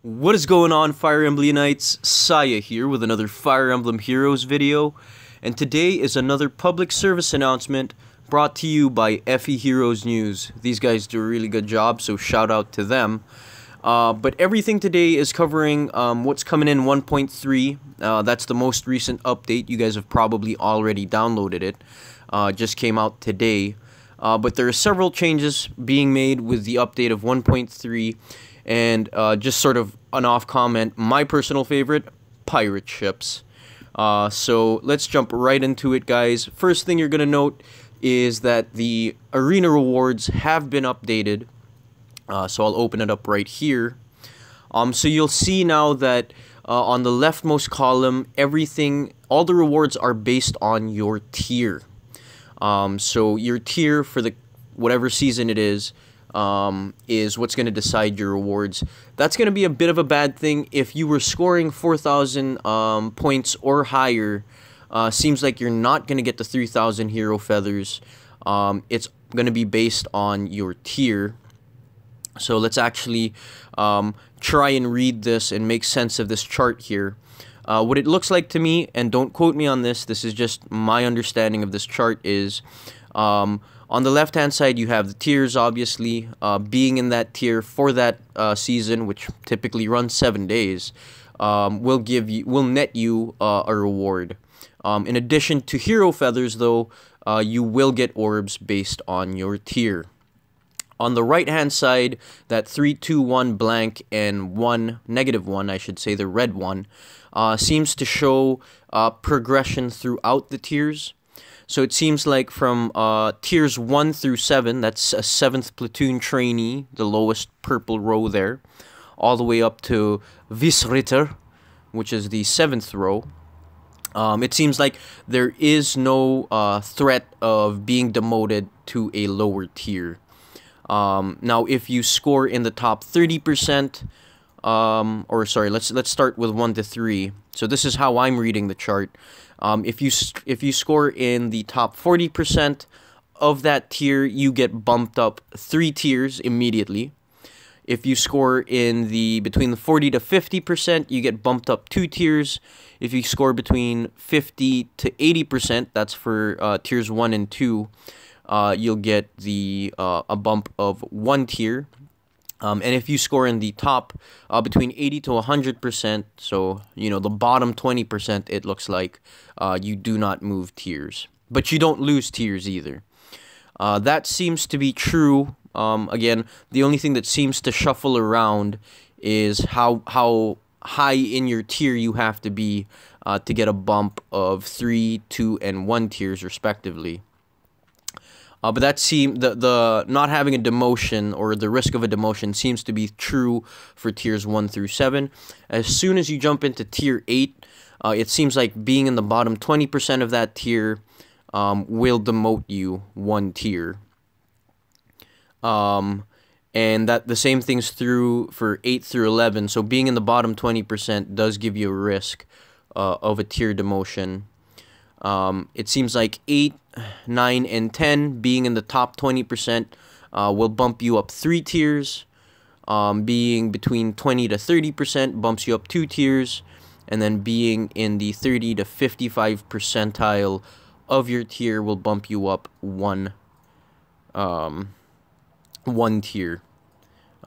What is going on, Fire Emblemites? Saya here with another Fire Emblem Heroes video, and today is another public service announcement brought to you by FE Heroes News. These guys do a really good job, so shout out to them. But everything today is covering what's coming in 1.3. That's the most recent update. You guys have probably already downloaded it. Just came out today. But there are several changes being made with the update of 1.3. And just sort of an off comment, my personal favorite, pirate ships. So let's jump right into it, guys. First thing you're going to note is that the arena rewards have been updated. So I'll open it up right here. So you'll see now that on the leftmost column, all the rewards are based on your tier. So your tier for whatever season it is what's going to decide your rewards. That's going to be a bit of a bad thing. If you were scoring 4,000 points or higher, seems like you're not going to get the 3,000 hero feathers. It's going to be based on your tier. So let's actually try and read this and make sense of this chart here. What it looks like to me, and don't quote me on this, this is just my understanding of this chart, is on the left-hand side, you have the tiers, obviously. Being in that tier for that season, which typically runs 7 days, will net you a reward. In addition to hero feathers, though, you will get orbs based on your tier. On the right-hand side, that 3, 2, 1 blank and 1, -1, I should say, the red one, seems to show progression throughout the tiers. So it seems like from tiers 1 through 7, that's a 7th platoon trainee, the lowest purple row there, all the way up to Vice-Ritter, which is the 7th row. It seems like there is no threat of being demoted to a lower tier. Now, if you score in the top 30%, or sorry, let's start with 1 to 3. So this is how I'm reading the chart. If you score in the top 40% of that tier, you get bumped up 3 tiers immediately. If you score in between the 40 to 50%, you get bumped up 2 tiers. If you score between 50 to 80%, that's for tiers 1 and 2, you'll get a bump of 1 tier. And if you score in the top between 80 to 100%, so, you know, the bottom 20%, it looks like, you do not move tiers. But you don't lose tiers either. That seems to be true. Again, the only thing that seems to shuffle around is how high in your tier you have to be to get a bump of 3, 2, and 1 tiers, respectively. But that the not having a demotion or the risk of a demotion seems to be true for tiers 1 through 7. As soon as you jump into tier 8, it seems like being in the bottom 20% of that tier will demote you 1 tier. And that the same thing's true for 8 through 11. So being in the bottom 20% does give you a risk of a tier demotion. It seems like 8, 9, and 10, being in the top 20%, will bump you up 3 tiers. Being between 20 to 30% bumps you up 2 tiers. And then being in the 30 to 55 percentile of your tier will bump you up 1 tier.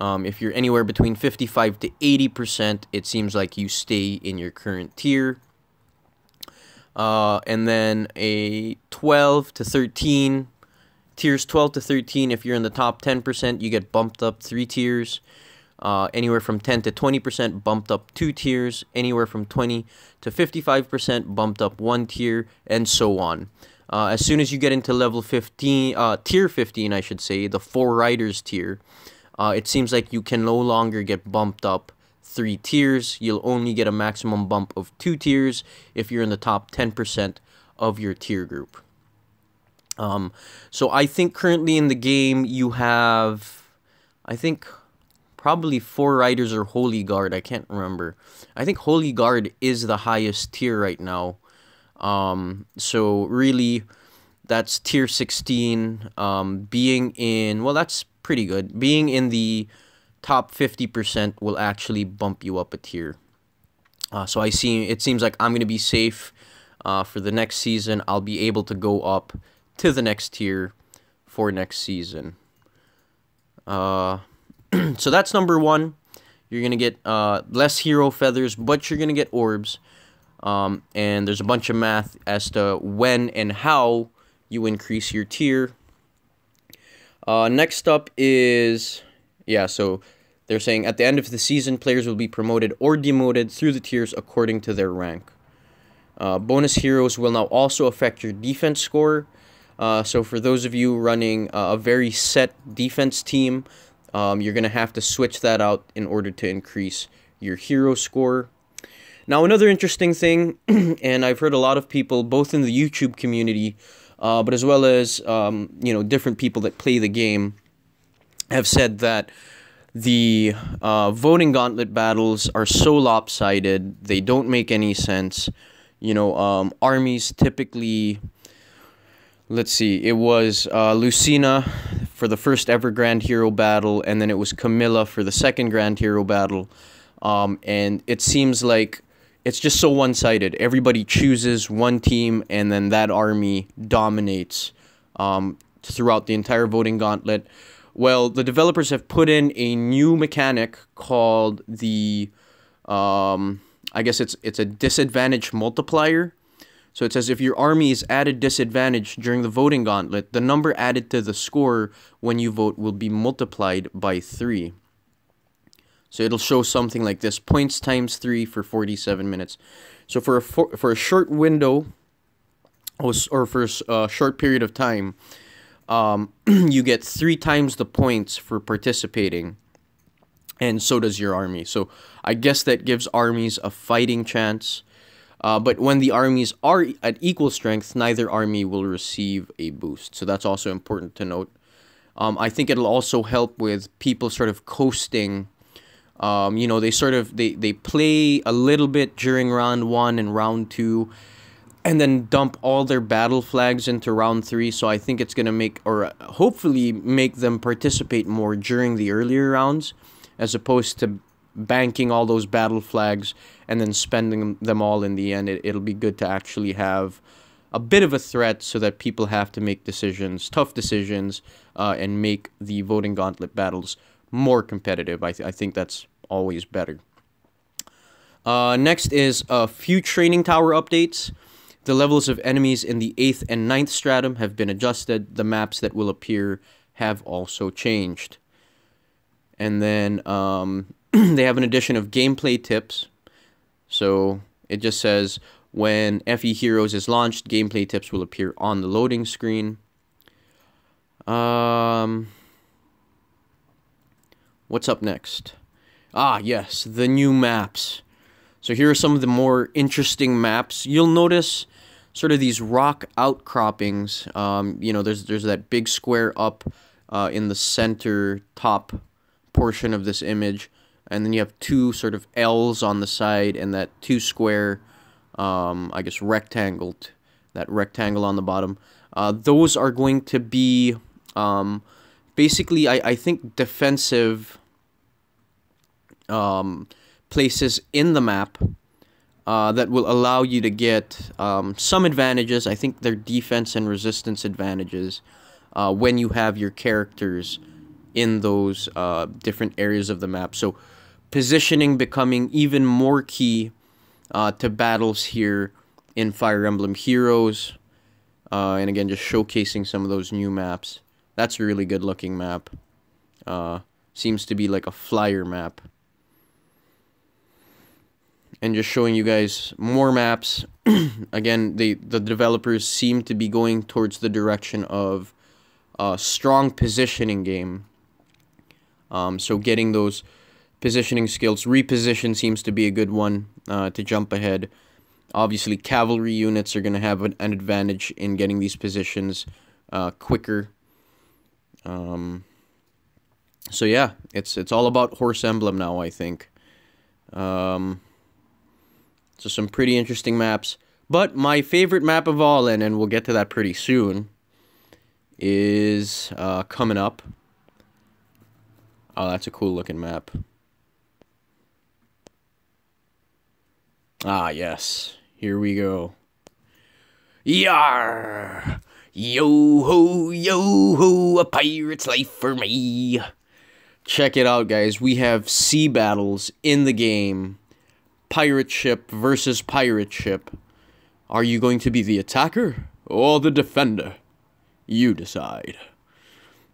If you're anywhere between 55 to 80%, it seems like you stay in your current tier. And then a 12 to 13, tiers 12 to 13, if you're in the top 10%, you get bumped up 3 tiers. Anywhere from 10 to 20%, bumped up 2 tiers. Anywhere from 20 to 55%, bumped up 1 tier, and so on. As soon as you get into level 15, tier 15, I should say, the 4 riders tier, it seems like you can no longer get bumped up 3 tiers. You'll only get a maximum bump of 2 tiers if you're in the top 10% of your tier group. So I think currently in the game you have, I think, probably 4 riders or Holy Guard. I can't remember. I think Holy Guard is the highest tier right now. So really, that's tier 16. Being in, well, that's pretty good. Being in the top 50% will actually bump you up a tier. So it seems like I'm going to be safe for the next season. I'll be able to go up to the next tier for next season. So that's number 1. You're going to get less hero feathers, but you're going to get orbs. And there's a bunch of math as to when and how you increase your tier. Next up is, so they're saying at the end of the season, players will be promoted or demoted through the tiers according to their rank. Bonus heroes will now also affect your defense score. So for those of you running a very set defense team, you're going to have to switch that out in order to increase your hero score. Now, another interesting thing, and I've heard a lot of people, both in the YouTube community, but as well as, different people that play the game, have said that the voting gauntlet battles are so lopsided, they don't make any sense. Armies typically, let's see, it was Lucina for the first ever Grand Hero battle, and then it was Camilla for the second Grand Hero battle. And it seems like it's just so one-sided. Everybody chooses one team, and then that army dominates throughout the entire voting gauntlet. Well, the developers have put in a new mechanic called the, I guess it's a disadvantage multiplier. So it says if your army is at a disadvantage during the voting gauntlet, the number added to the score when you vote will be multiplied by 3. So it'll show something like this: points times 3 for 47 minutes. So for a short window, or for a short period of time, you get 3 times the points for participating, and so does your army. So I guess that gives armies a fighting chance. But when the armies are at equal strength, neither army will receive a boost. So that's also important to note. I think it'll also help with people sort of coasting. They play a little bit during round 1 and round 2, and then dump all their battle flags into round 3. So I think it's going to make, or hopefully make them participate more during the earlier rounds, as opposed to banking all those battle flags and then spending them all in the end. It'll be good to actually have a bit of a threat so that people have to make decisions, tough decisions, and make the voting gauntlet battles more competitive. I think that's always better. Next is a few training tower updates. The levels of enemies in the 8th and 9th stratum have been adjusted. The maps that will appear have also changed. And then they have an addition of gameplay tips. So it just says when FE Heroes is launched, gameplay tips will appear on the loading screen. What's up next? Yes, the new maps. So here are some of the more interesting maps. You'll notice sort of these rock outcroppings. There's that big square up in the center top portion of this image, and then you have 2 sort of L's on the side, and that 2 square, I guess, rectangle, that rectangle on the bottom. Those are going to be basically, I think, defensive places in the map that will allow you to get some advantages. I think they're defense and resistance advantages when you have your characters in those different areas of the map. So positioning becoming even more key to battles here in Fire Emblem Heroes. And again, just showcasing some of those new maps. That's a really good looking map. Seems to be like a flyer map. And just showing you guys more maps. Again, the developers seem to be going towards the direction of a strong positioning game. So getting those positioning skills. Reposition seems to be a good one to jump ahead. Obviously, cavalry units are going to have an advantage in getting these positions quicker. So yeah, it's all about Horse Emblem now, I think. So some pretty interesting maps. But my favorite map of all, and we'll get to that pretty soon, is coming up. Oh, that's a cool looking map. Ah, yes. Here we go. Yar! Yo ho, a pirate's life for me. Check it out, guys. We have sea battles in the game. Pirate ship versus pirate ship. Are you going to be the attacker or the defender? You decide.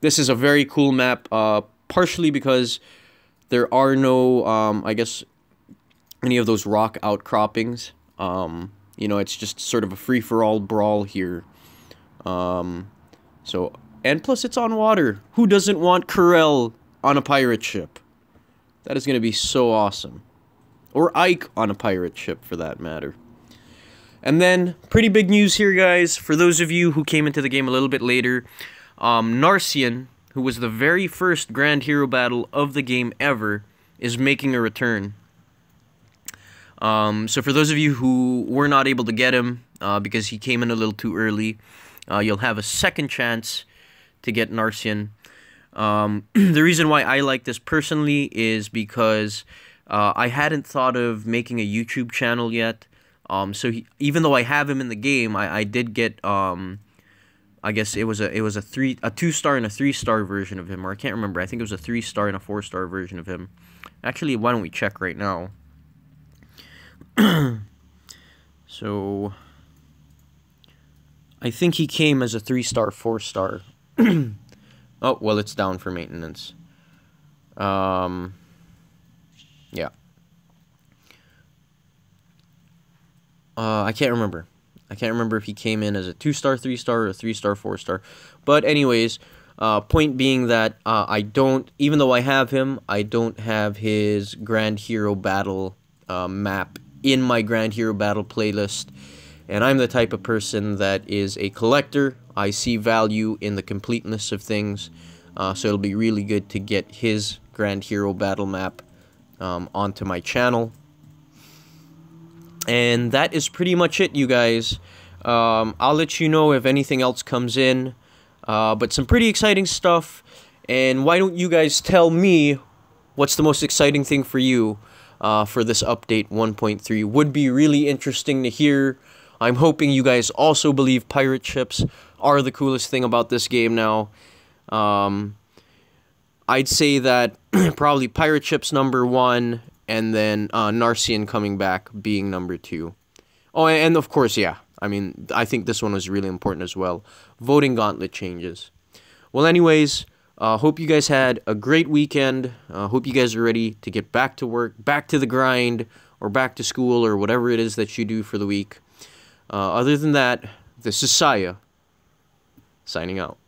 This is a very cool map, partially because there are no, I guess, any of those rock outcroppings. You know, it's just sort of a free-for-all brawl here. So, and plus it's on water. Who doesn't want Corel on a pirate ship? That is going to be so awesome. Or Ike on a pirate ship, for that matter. And then, pretty big news here, guys. For those of you who came into the game a little bit later, Narcian, who was the very first Grand Hero battle of the game ever, is making a return. So for those of you who were not able to get him, because he came in a little too early, you'll have a second chance to get Narcian. The reason why I like this personally is because I hadn't thought of making a YouTube channel yet. So even though I have him in the game, I did get I guess it was a 2-star and a 3-star version of him, or I can't remember. I think it was a 3-star and a 4-star version of him. Actually, why don't we check right now? So I think he came as a 3-star, 4-star. Oh, well, it's down for maintenance. Yeah. I can't remember. I can't remember if he came in as a 2-star, 3-star, or a 3-star, 4-star. But anyways, point being that I don't, even though I have him, I don't have his Grand Hero Battle map in my Grand Hero Battle playlist. And I'm the type of person that is a collector. I see value in the completeness of things. So it'll be really good to get his Grand Hero Battle map onto my channel. And that is pretty much it, you guys. I'll let you know if anything else comes in. But some pretty exciting stuff. And why don't you guys tell me what's the most exciting thing for you for this update 1.3? Would be really interesting to hear. I'm hoping you guys also believe pirate ships are the coolest thing about this game now. I'd say that probably pirate ships #1, and then Narcian coming back being #2. Oh, and of course, yeah. I mean, I think this one was really important as well. Voting gauntlet changes. Well, anyways, hope you guys had a great weekend. Hope you guys are ready to get back to work, back to the grind, or back to school, or whatever it is that you do for the week. Other than that, this is Saya, signing out.